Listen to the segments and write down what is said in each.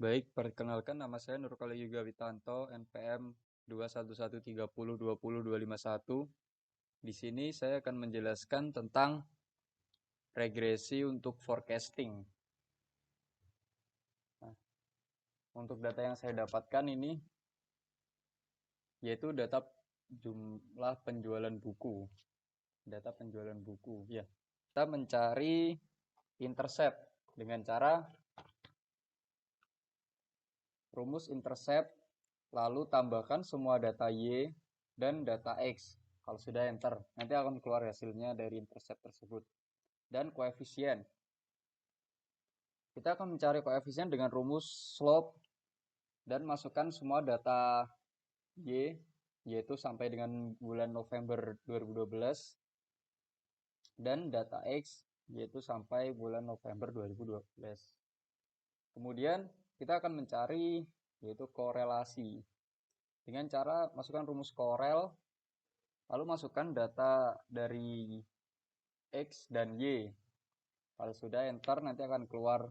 Baik, perkenalkan nama saya Nurkala Yuga Witanto, NPM 21130200251. Di sini saya akan menjelaskan tentang regresi untuk forecasting. Nah, untuk data yang saya dapatkan ini yaitu data jumlah penjualan buku. Data penjualan buku, ya. Kita mencari intercept dengan cara rumus intercept, lalu tambahkan semua data Y dan data X. Kalau sudah enter, nanti akan keluar hasilnya dari intercept tersebut. Dan koefisien. Kita akan mencari koefisien dengan rumus slope dan masukkan semua data Y, yaitu sampai dengan bulan November 2012, dan data X, yaitu sampai bulan November 2012. Kemudian kita akan mencari yaitu korelasi dengan cara masukkan rumus korel, lalu masukkan data dari X dan Y. Kalau sudah enter, nanti akan keluar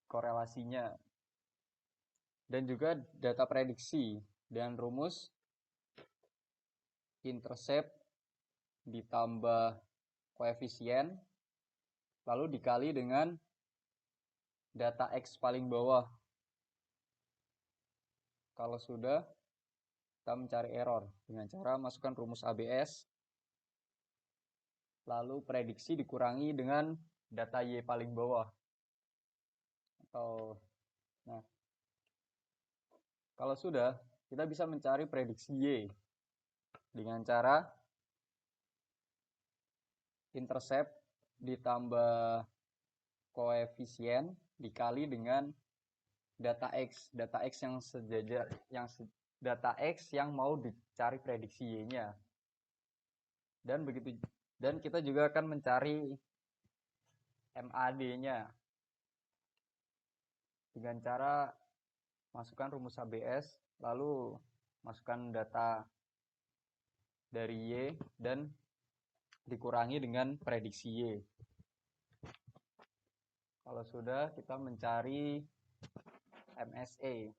korelasinya. Dan juga data prediksi dengan rumus intercept ditambah koefisien, lalu dikali dengan data X paling bawah. Kalau sudah, kita mencari error dengan cara masukkan rumus ABS, lalu prediksi dikurangi dengan data Y paling bawah. Nah, kalau sudah, kita bisa mencari prediksi Y dengan cara intercept ditambah koefisien dikali dengan data X yang sejajar, data X yang mau dicari prediksi Y-nya. Dan kita juga akan mencari MAD-nya dengan cara masukkan rumus ABS, lalu masukkan data dari Y dan dikurangi dengan prediksi Y. Kalau sudah, kita mencari MSA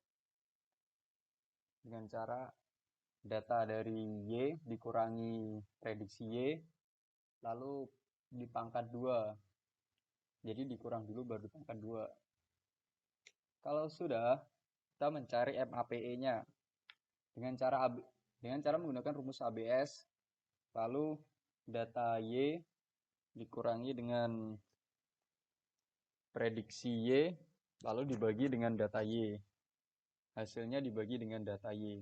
dengan cara data dari Y dikurangi prediksi Y, lalu dipangkat 2. Jadi dikurang dulu baru dipangkat 2. Kalau sudah, kita mencari MAPE-nya dengan cara menggunakan rumus ABS, lalu data Y dikurangi dengan prediksi Y, lalu dibagi dengan data Y. Hasilnya dibagi dengan data Y.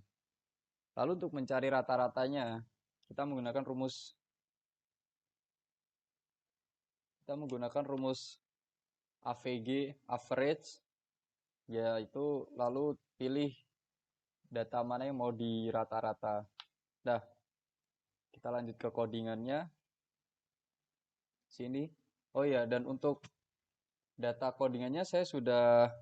Lalu untuk mencari rata-ratanya, kita menggunakan rumus AVG, average, yaitu lalu pilih data mana yang mau di rata-rata. Nah, kita lanjut ke codingannya. Sini. Oh ya, dan untuk data codingannya saya sudah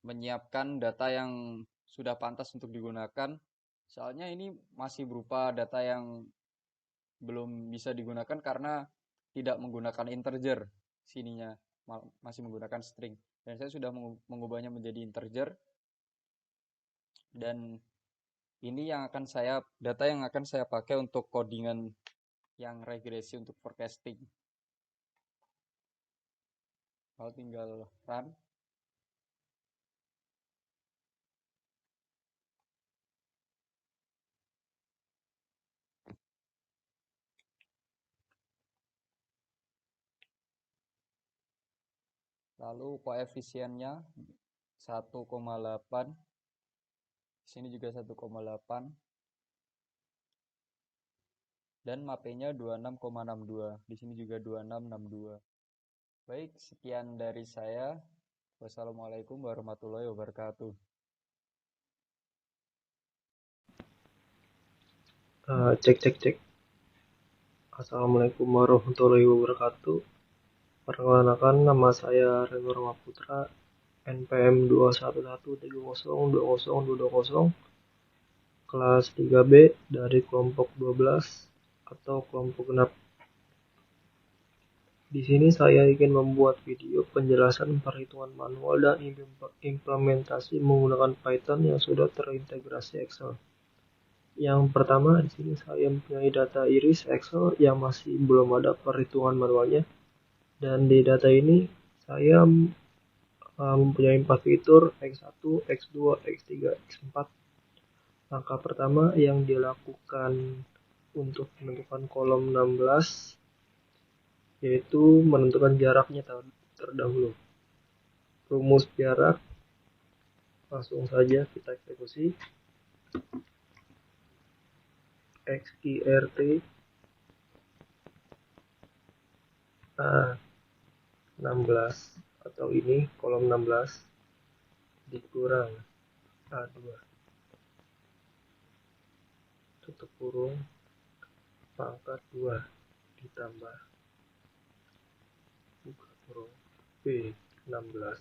menyiapkan data yang sudah pantas untuk digunakan. Soalnya ini masih berupa data yang belum bisa digunakan karena tidak menggunakan integer sininya, masih menggunakan string. Dan saya sudah mengubahnya menjadi integer. Dan ini data yang akan saya pakai untuk codingan yang regresi untuk forecasting. Lalu tinggal run. Lalu koefisiennya 1,8. Di sini juga 1,8. Dan MAPE-nya 26,62. Di sini juga 2662. Baik, sekian dari saya. Wassalamualaikum warahmatullahi wabarakatuh. Cek. Assalamualaikum warahmatullahi wabarakatuh. Perkenalkan, nama saya Reno Rama Putra, NPM 21130202020, kelas 3B dari kelompok 12 atau kelompok genap. Di sini saya ingin membuat video penjelasan perhitungan manual dan implementasi menggunakan Python yang sudah terintegrasi Excel. Yang pertama, di sini saya mempunyai data iris Excel yang masih belum ada perhitungan manualnya. Dan di data ini saya mempunyai 4 fitur X1, X2, X3, X4. Langkah pertama yang dilakukan untuk menentukan kolom 16 yaitu menentukan jaraknya terdahulu. Rumus jarak langsung saja kita eksekusi. XIRT A16 atau ini kolom 16 dikurang A2 tutup kurung pangkat 2 ditambah buka kurung B16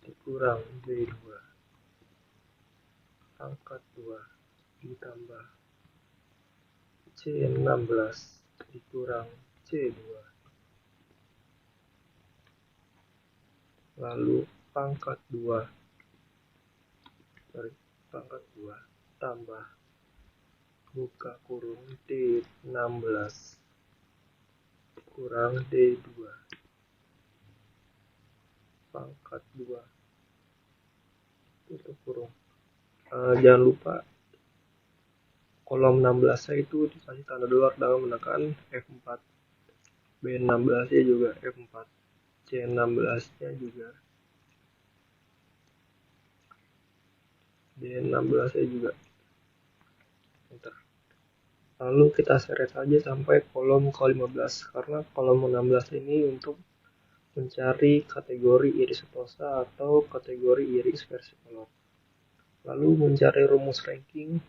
dikurang B2 pangkat 2 ditambah C16 dikurang C2 lalu pangkat 2 tambah buka kurung D16 kurang D2 pangkat 2 tutup kurung. Jangan lupa kolom 16 nya itu dikasih tanda dolar dengan menekan F4, B16 nya juga F4, C16 nya juga, D16 nya juga enter. Lalu kita seret saja sampai kolom ke-15 karena kolom 16 ini untuk mencari kategori iris plosa atau kategori iris versi kolom. Lalu mencari rumus ranking,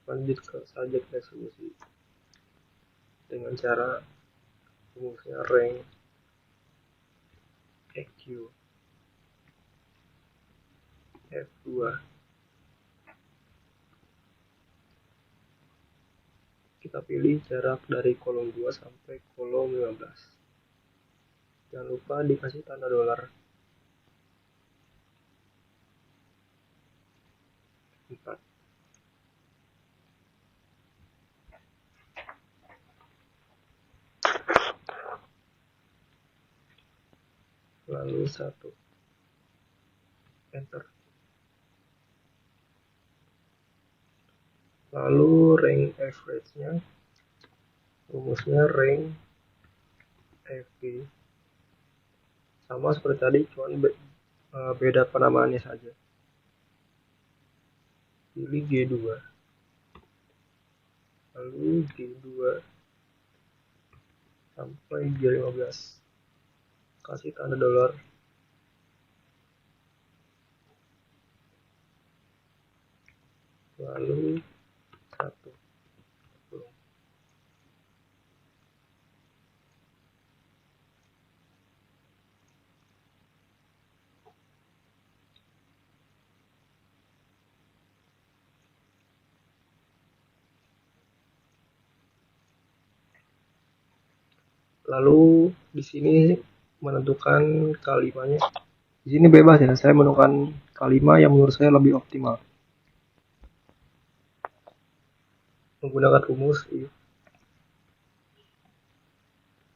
lanjut saja ke eksekusi dengan cara rumusnya rank EQ F2 kita pilih jarak dari kolom 2 sampai kolom 15. Jangan lupa dikasih tanda dolar 4. Lalu 1. Enter. Lalu rank average-nya rumusnya rank FP sama seperti tadi, cuman beda penamaannya saja. Pilih G2 lalu G2 sampai G15 kasih tanda dolar lalu 1. Lalu di sini menentukan kalimatnya. Di sini bebas ya, saya menentukan kalimat yang menurut saya lebih optimal. Menggunakan rumus if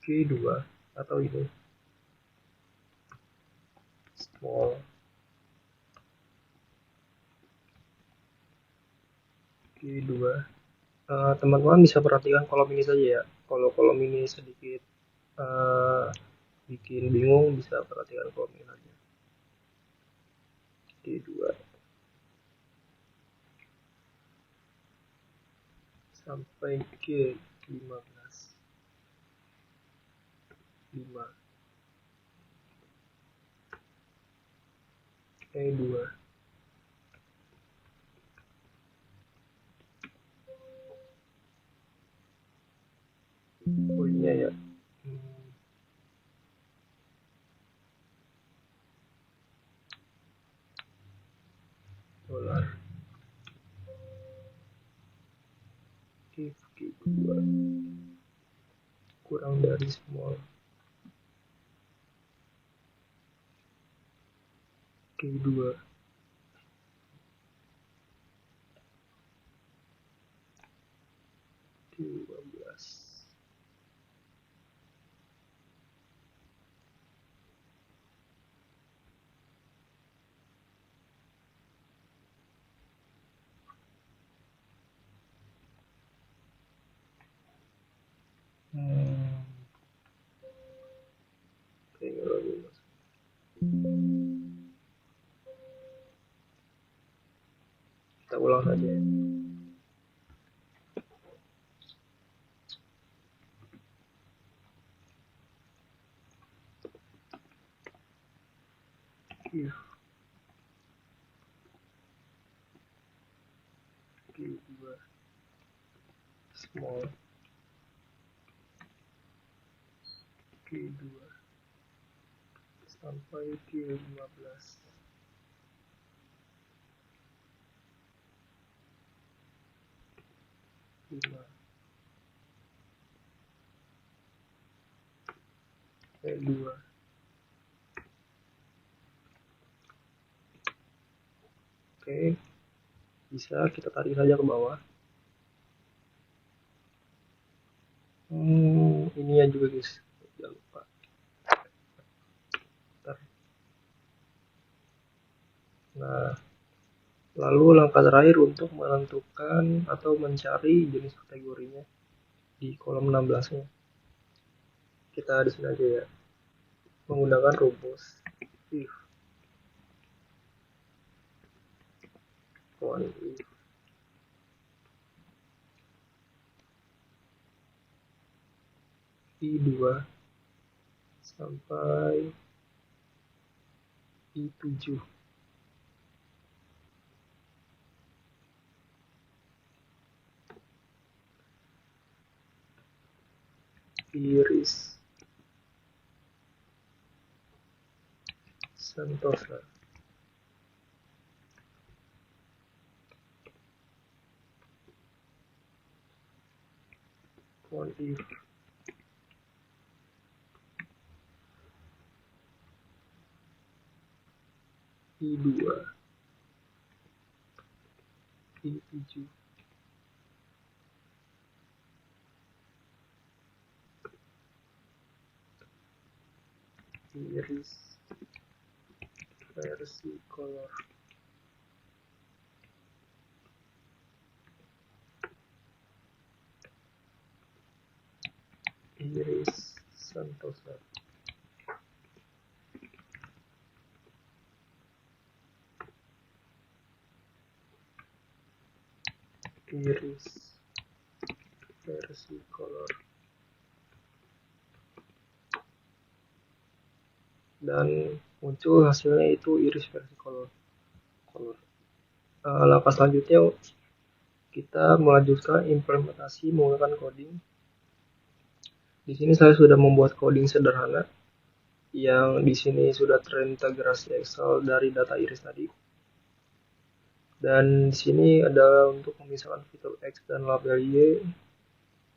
G2 atau ini small G2. Teman-teman bisa perhatikan kolom ini saja ya. Kalau kolom ini sedikit bikin bingung, bisa perhatikan kolom ini saja. G2 sampai G15 5 E2 poinnya ya dolar if G2 kurang dari small Q2, Q12. Oke, kita ulang saja ya. If Q2 small, Q2 sampai Q15, 5, E2. Oke, bisa kita tarik saja ke bawah. Ini ya juga guys, jangan lupa. Nah, lalu langkah terakhir untuk menentukan atau mencari jenis kategorinya di kolom 16-nya. Kita di sini aja ya, menggunakan rumus if one if I2 sampai I7. Iris Santosa. One if I2 I7. Iris versi color. Iris Santosa. Iris versi color. Dan muncul hasilnya itu iris versi color. Langkah selanjutnya kita melanjutkan implementasi menggunakan coding. Di sini saya sudah membuat coding sederhana yang di sini sudah terintegrasi Excel dari data iris tadi. Dan di sini adalah untuk memisahkan fitur X dan label Y.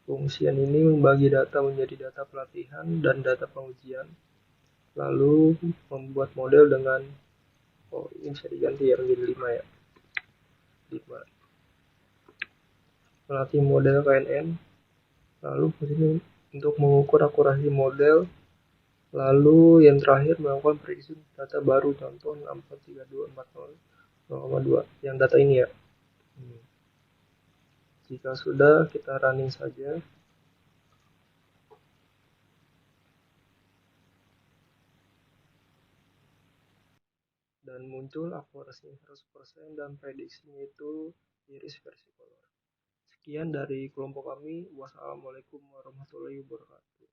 Fungsian ini membagi data menjadi data pelatihan dan data pengujian. Lalu membuat model dengan ini bisa diganti ya menjadi 5 ya. 5. Melatih model KNN. Lalu ini untuk mengukur akurasi model. Lalu yang terakhir melakukan prediksi data baru, contoh 643240,2 yang data ini ya. Jika sudah, kita running saja. Dan muncul akurasinya 100% dan prediksinya itu iris versi color. Sekian dari kelompok kami. Wassalamualaikum warahmatullahi wabarakatuh.